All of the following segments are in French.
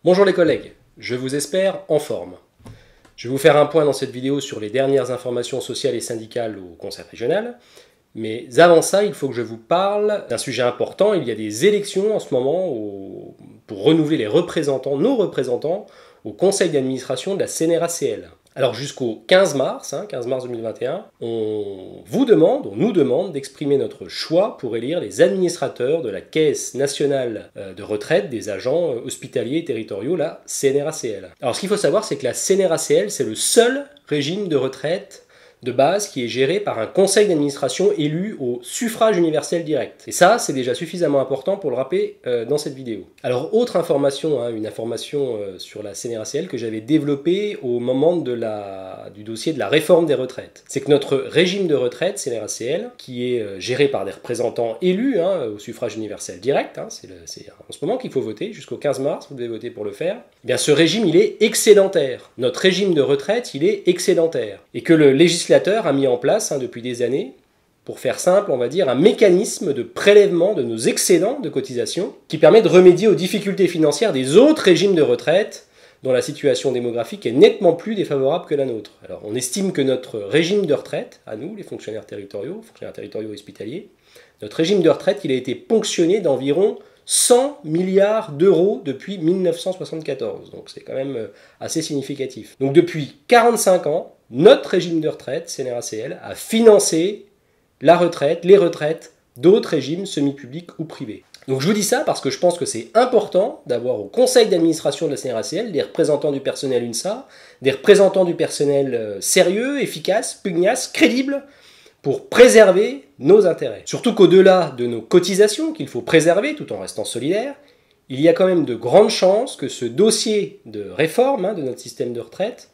Bonjour les collègues, je vous espère en forme. Je vais vous faire un point dans cette vidéo sur les dernières informations sociales et syndicales au Conseil régional. Mais avant ça, il faut que je vous parle d'un sujet important. Il y a des élections en ce moment pour renouveler nos représentants, au conseil d'administration de la CNRACL. Alors jusqu'au 15 mars 2021, on nous demande d'exprimer notre choix pour élire les administrateurs de la Caisse nationale de retraite des agents hospitaliers et territoriaux, la CNRACL. Alors ce qu'il faut savoir, c'est que la CNRACL, c'est le seul régime de retraite de base qui est géré par un conseil d'administration élu au suffrage universel direct. Et ça, c'est déjà suffisamment important pour le rappeler dans cette vidéo. Alors, autre information, une information sur la CNRACL que j'avais développée au moment du dossier de la réforme des retraites. C'est que notre régime de retraite, CNRACL, qui est géré par des représentants élus au suffrage universel direct, c'est en ce moment qu'il faut voter, jusqu'au 15 mars, vous devez voter pour le faire, eh bien ce régime, il est excédentaire. Notre régime de retraite, il est excédentaire. Et que le législateur a mis en place depuis des années, pour faire simple, on va dire, un mécanisme de prélèvement de nos excédents de cotisation qui permet de remédier aux difficultés financières des autres régimes de retraite dont la situation démographique est nettement plus défavorable que la nôtre. Alors on estime que notre régime de retraite, à nous, les fonctionnaires territoriaux hospitaliers, notre régime de retraite, il a été ponctionné d'environ 100 milliards d'euros depuis 1974. Donc c'est quand même assez significatif. Donc depuis 45 ans, notre régime de retraite, CNRACL, a financé les retraites d'autres régimes semi-publics ou privés. Donc je vous dis ça parce que je pense que c'est important d'avoir au conseil d'administration de la CNRACL des représentants du personnel UNSA, des représentants du personnel sérieux, efficaces, pugnaces, crédibles, pour préserver nos intérêts. Surtout qu'au-delà de nos cotisations, qu'il faut préserver tout en restant solidaires, il y a quand même de grandes chances que ce dossier de réforme de notre système de retraite,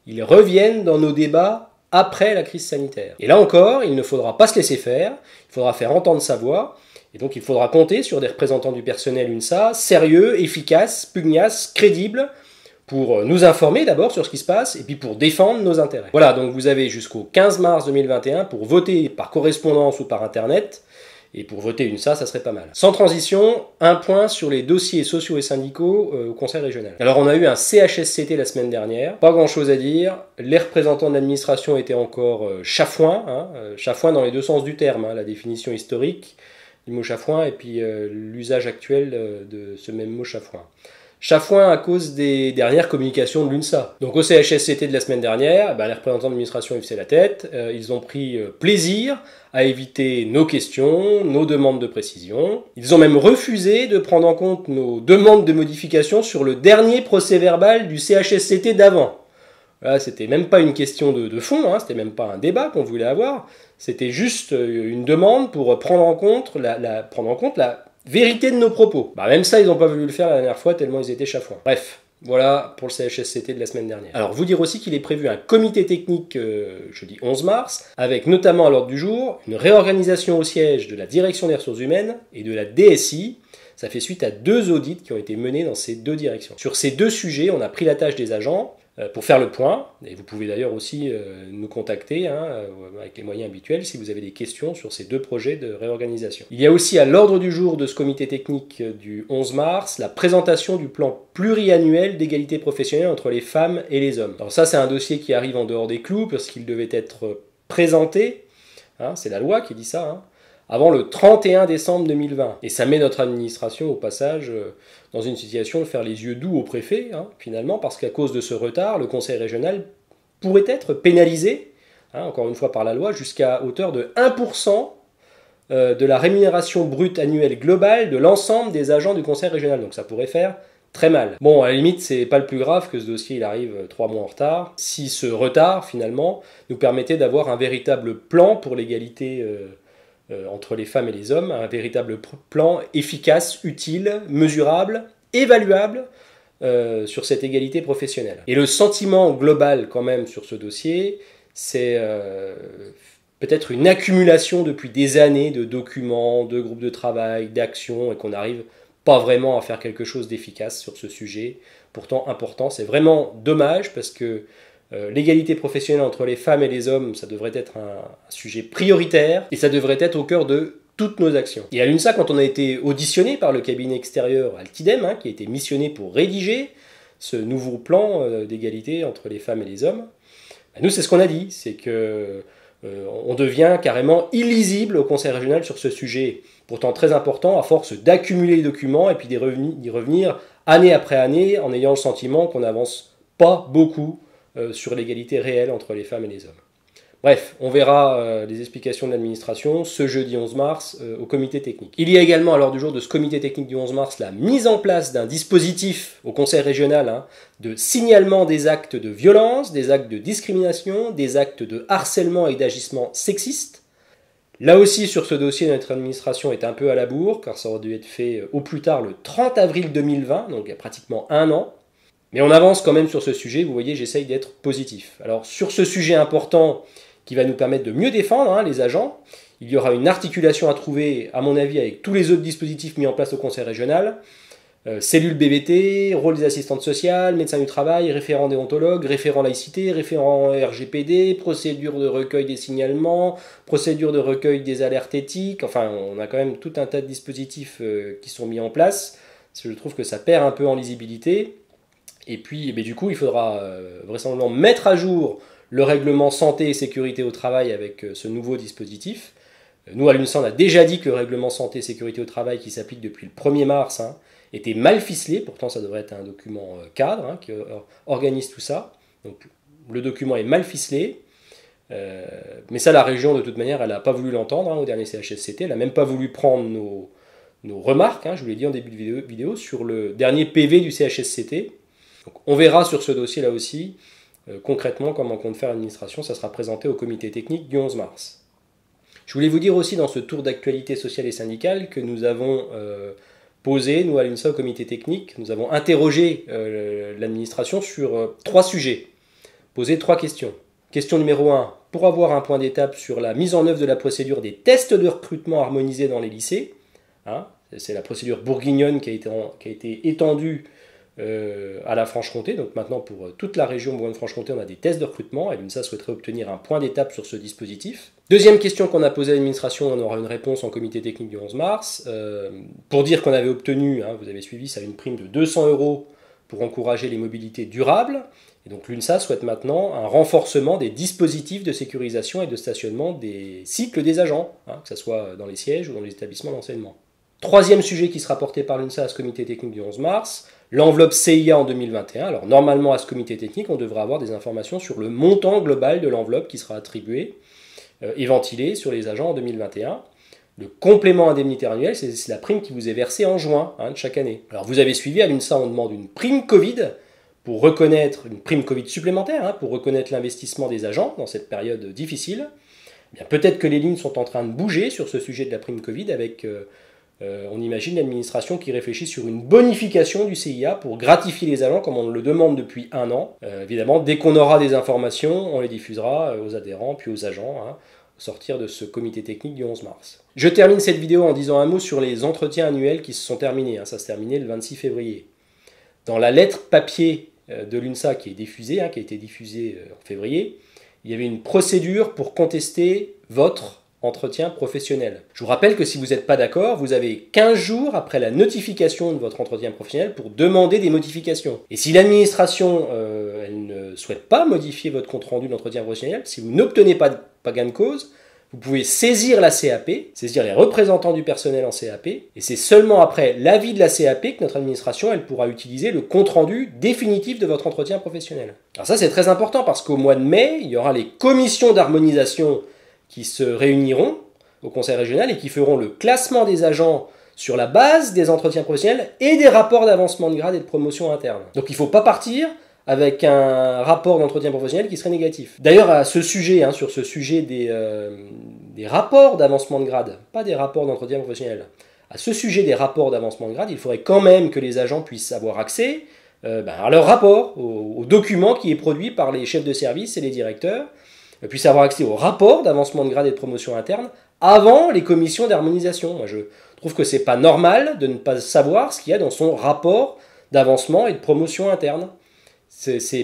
il revienne dans nos débats après la crise sanitaire. Et là encore, il ne faudra pas se laisser faire, il faudra faire entendre sa voix, et donc il faudra compter sur des représentants du personnel UNSA, sérieux, efficaces, pugnaces, crédibles, pour nous informer d'abord sur ce qui se passe et puis pour défendre nos intérêts. Voilà, donc vous avez jusqu'au 15 mars 2021 pour voter par correspondance ou par internet, et pour voter UNSA, ça serait pas mal. Sans transition, un point sur les dossiers sociaux et syndicaux au Conseil régional. Alors on a eu un CHSCT la semaine dernière, pas grand chose à dire, les représentants de l'administration étaient encore chafouins, chafouins dans les deux sens du terme, la définition historique du mot chafouin et puis l'usage actuel de ce même mot chafouin. Chafouin à cause des dernières communications de l'UNSA. Donc au CHSCT de la semaine dernière, les représentants de l'administration faisaient la tête, ils ont pris plaisir à éviter nos questions, nos demandes de précision. Ils ont même refusé de prendre en compte nos demandes de modification sur le dernier procès-verbal du CHSCT d'avant. Là, c'était même pas une question de fond, c'était même pas un débat qu'on voulait avoir, c'était juste une demande pour prendre en compte la vérité de nos propos. Même ça, ils n'ont pas voulu le faire la dernière fois, tellement ils étaient chafouins. Bref, voilà pour le CHSCT de la semaine dernière. Alors, vous dire aussi qu'il est prévu un comité technique jeudi 11 mars, avec notamment à l'ordre du jour une réorganisation au siège de la Direction des ressources humaines et de la DSI. Ça fait suite à 2 audits qui ont été menés dans ces 2 directions. Sur ces 2 sujets, on a pris la tâche des agents pour faire le point, et vous pouvez d'ailleurs aussi nous contacter avec les moyens habituels si vous avez des questions sur ces 2 projets de réorganisation. Il y a aussi à l'ordre du jour de ce comité technique du 11 mars la présentation du plan pluriannuel d'égalité professionnelle entre les femmes et les hommes. Alors ça, c'est un dossier qui arrive en dehors des clous parce qu'il devait être présenté, c'est la loi qui dit ça, avant le 31 décembre 2020. Et ça met notre administration, au passage, dans une situation de faire les yeux doux au préfet, finalement, parce qu'à cause de ce retard, le conseil régional pourrait être pénalisé, encore une fois par la loi, jusqu'à hauteur de 1% de la rémunération brute annuelle globale de l'ensemble des agents du conseil régional. Donc ça pourrait faire très mal. Bon, à la limite, c'est pas le plus grave que ce dossier il arrive 3 mois en retard. Si ce retard, finalement, nous permettait d'avoir un véritable plan pour l'égalité entre les femmes et les hommes, un véritable plan efficace, utile, mesurable, évaluable sur cette égalité professionnelle. Et le sentiment global quand même sur ce dossier, c'est peut-être une accumulation depuis des années de documents, de groupes de travail, d'actions, et qu'on n'arrive pas vraiment à faire quelque chose d'efficace sur ce sujet, pourtant important. C'est vraiment dommage parce que l'égalité professionnelle entre les femmes et les hommes, ça devrait être un sujet prioritaire et ça devrait être au cœur de toutes nos actions. Et à l'UNSA, quand on a été auditionné par le cabinet extérieur Altidem, qui a été missionné pour rédiger ce nouveau plan d'égalité entre les femmes et les hommes, nous c'est ce qu'on a dit, c'est que on devient carrément illisible au Conseil régional sur ce sujet, pourtant très important, à force d'accumuler les documents et puis d'y revenir année après année en ayant le sentiment qu'on n'avance pas beaucoup sur l'égalité réelle entre les femmes et les hommes. Bref, on verra les explications de l'administration ce jeudi 11 mars au comité technique. Il y a également à l'ordre du jour de ce comité technique du 11 mars la mise en place d'un dispositif au conseil régional de signalement des actes de violence, des actes de discrimination, des actes de harcèlement et d'agissement sexiste. Là aussi, sur ce dossier, notre administration est un peu à la bourre, car ça aurait dû être fait au plus tard le 30 avril 2020, donc il y a pratiquement un an. Mais on avance quand même sur ce sujet, vous voyez, j'essaye d'être positif. Alors sur ce sujet important qui va nous permettre de mieux défendre les agents, il y aura une articulation à trouver, à mon avis, avec tous les autres dispositifs mis en place au conseil régional. Cellule BVT, rôle des assistantes sociales, médecins du travail, référent déontologue, référent laïcité, référent RGPD, procédure de recueil des signalements, procédure de recueil des alertes éthiques. Enfin, on a quand même tout un tas de dispositifs qui sont mis en place. Je trouve que ça perd un peu en lisibilité. Et puis, du coup, il faudra vraisemblablement mettre à jour le règlement santé et sécurité au travail avec ce nouveau dispositif. Nous, à l'UNSA, on a déjà dit que le règlement santé et sécurité au travail qui s'applique depuis le 1er mars était mal ficelé. Pourtant, ça devrait être un document cadre qui organise tout ça. Donc, le document est mal ficelé. Mais ça, la région, de toute manière, elle n'a pas voulu l'entendre au dernier CHSCT. Elle n'a même pas voulu prendre nos remarques, je vous l'ai dit en début de vidéo, sur le dernier PV du CHSCT. Donc, on verra sur ce dossier-là aussi, concrètement, comment compte faire l'administration. Ça sera présenté au comité technique du 11 mars. Je voulais vous dire aussi dans ce tour d'actualité sociale et syndicale que nous avons posé, nous à l'UNSA, au comité technique, nous avons interrogé l'administration sur 3 sujets, posé 3 questions. Question numéro 1, pour avoir un point d'étape sur la mise en œuvre de la procédure des tests de recrutement harmonisés dans les lycées. C'est la procédure bourguignonne qui a été étendue à la Franche-Comté. Donc maintenant, pour toute la région Bourgogne-Franche-Comté, on a des tests de recrutement et l'UNSA souhaiterait obtenir un point d'étape sur ce dispositif. Deuxième question qu'on a posée à l'administration, on aura une réponse en comité technique du 11 mars. Pour dire qu'on avait obtenu, vous avez suivi ça, une prime de 200 € pour encourager les mobilités durables. Et donc l'UNSA souhaite maintenant un renforcement des dispositifs de sécurisation et de stationnement des cycles des agents, que ce soit dans les sièges ou dans les établissements d'enseignement. Troisième sujet qui sera porté par l'UNSA à ce comité technique du 11 mars, l'enveloppe CIA en 2021. Alors normalement à ce comité technique, on devrait avoir des informations sur le montant global de l'enveloppe qui sera attribuée et ventilée sur les agents en 2021. Le complément indemnitaire annuel, c'est la prime qui vous est versée en juin de chaque année. Alors vous avez suivi, à l'UNSA on demande une prime Covid pour reconnaître, une prime Covid supplémentaire, pour reconnaître l'investissement des agents dans cette période difficile. Peut-être que les lignes sont en train de bouger sur ce sujet de la prime Covid avec... on imagine l'administration qui réfléchit sur une bonification du CIA pour gratifier les agents comme on le demande depuis un an. Évidemment, dès qu'on aura des informations, on les diffusera aux adhérents puis aux agents au sortir de ce comité technique du 11 mars. Je termine cette vidéo en disant un mot sur les entretiens annuels qui se sont terminés. Ça s'est terminé le 26 février. Dans la lettre papier de l'UNSA qui est diffusée, qui a été diffusée en février, il y avait une procédure pour contester votre entretien professionnel. Je vous rappelle que si vous n'êtes pas d'accord, vous avez 15 jours après la notification de votre entretien professionnel pour demander des modifications. Et si l'administration elle ne souhaite pas modifier votre compte-rendu d'entretien professionnel, si vous n'obtenez pas gain de cause, vous pouvez saisir la CAP, saisir les représentants du personnel en CAP, et c'est seulement après l'avis de la CAP que notre administration elle pourra utiliser le compte-rendu définitif de votre entretien professionnel. Alors ça c'est très important parce qu'au mois de mai, il y aura les commissions d'harmonisation qui se réuniront au conseil régional et qui feront le classement des agents sur la base des entretiens professionnels et des rapports d'avancement de grade et de promotion interne. Donc il ne faut pas partir avec un rapport d'entretien professionnel qui serait négatif. D'ailleurs, à ce sujet, sur ce sujet des rapports d'avancement de grade, pas des rapports d'entretien professionnel, à ce sujet des rapports d'avancement de grade, il faudrait quand même que les agents puissent avoir accès à leur rapport, au document qui est produit par les chefs de service et les directeurs, puissent avoir accès au rapport d'avancement de grade et de promotion interne avant les commissions d'harmonisation. Moi, je trouve que c'est pas normal de ne pas savoir ce qu'il y a dans son rapport d'avancement et de promotion interne.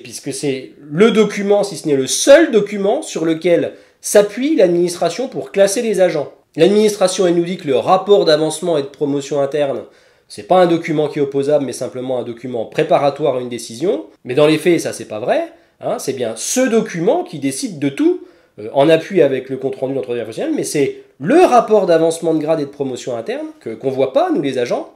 Puisque c'est le document, si ce n'est le seul document sur lequel s'appuie l'administration pour classer les agents. L'administration, elle nous dit que le rapport d'avancement et de promotion interne, c'est pas un document qui est opposable, mais simplement un document préparatoire à une décision. Mais dans les faits, ça c'est pas vrai. Hein, c'est bien ce document qui décide de tout, en appui avec le compte-rendu d'entretien professionnel, mais c'est le rapport d'avancement de grade et de promotion interne, qu'on voit pas, nous les agents,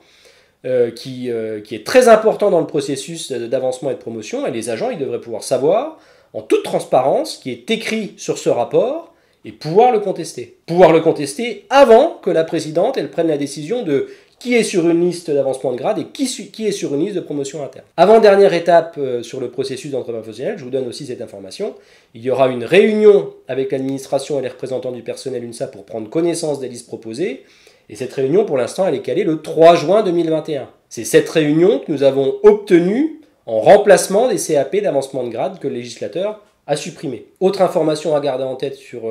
qui est très important dans le processus d'avancement et de promotion, et les agents, ils devraient pouvoir savoir, en toute transparence, ce qui est écrit sur ce rapport, et pouvoir le contester. Pouvoir le contester avant que la présidente, elle prenne la décision de qui est sur une liste d'avancement de grade et qui est sur une liste de promotion interne. Avant-dernière étape sur le processus d'entretien professionnel, je vous donne aussi cette information, il y aura une réunion avec l'administration et les représentants du personnel UNSA pour prendre connaissance des listes proposées, et cette réunion, pour l'instant, elle est calée le 3 juin 2021. C'est cette réunion que nous avons obtenue en remplacement des CAP d'avancement de grade que le législateur a supprimé. Autre information à garder en tête sur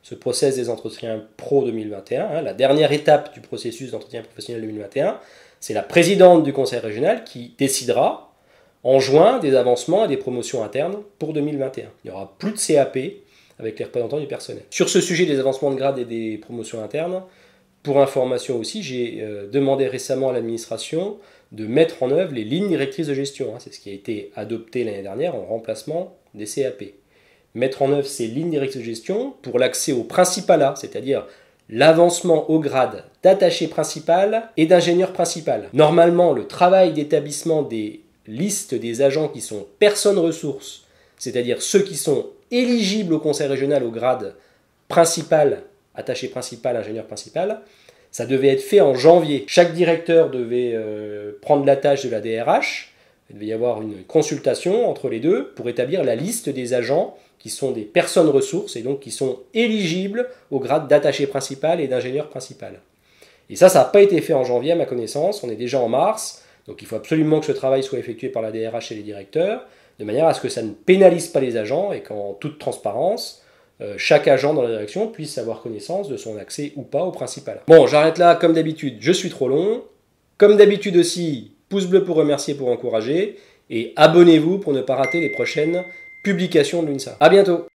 ce process des entretiens pro 2021, la dernière étape du processus d'entretien professionnel 2021, c'est la présidente du conseil régional qui décidera en juin des avancements et des promotions internes pour 2021. Il n'y aura plus de CAP avec les représentants du personnel. Sur ce sujet des avancements de grade et des promotions internes, pour information aussi, j'ai demandé récemment à l'administration de mettre en œuvre les lignes directrices de gestion. C'est ce qui a été adopté l'année dernière en remplacement des CAP. Mettre en œuvre ces lignes directrices de gestion pour l'accès au principalat, c'est-à-dire l'avancement au grade d'attaché principal et d'ingénieur principal. Normalement, le travail d'établissement des listes des agents qui sont personnes ressources, c'est-à-dire ceux qui sont éligibles au conseil régional au grade principal, attaché principal, ingénieur principal, ça devait être fait en janvier. Chaque directeur devait prendre la tâche de la DRH. Il devait y avoir une consultation entre les deux pour établir la liste des agents qui sont des personnes ressources et donc qui sont éligibles au grade d'attaché principal et d'ingénieur principal. Et ça n'a pas été fait en janvier à ma connaissance, on est déjà en mars, donc il faut absolument que ce travail soit effectué par la DRH et les directeurs, de manière à ce que ça ne pénalise pas les agents et qu'en toute transparence, chaque agent dans la direction puisse avoir connaissance de son accès ou pas au principal. Bon, j'arrête là, comme d'habitude, je suis trop long. Comme d'habitude aussi, pouce bleu pour remercier, pour encourager, et abonnez-vous pour ne pas rater les prochaines publications de l'UNSA. A bientôt!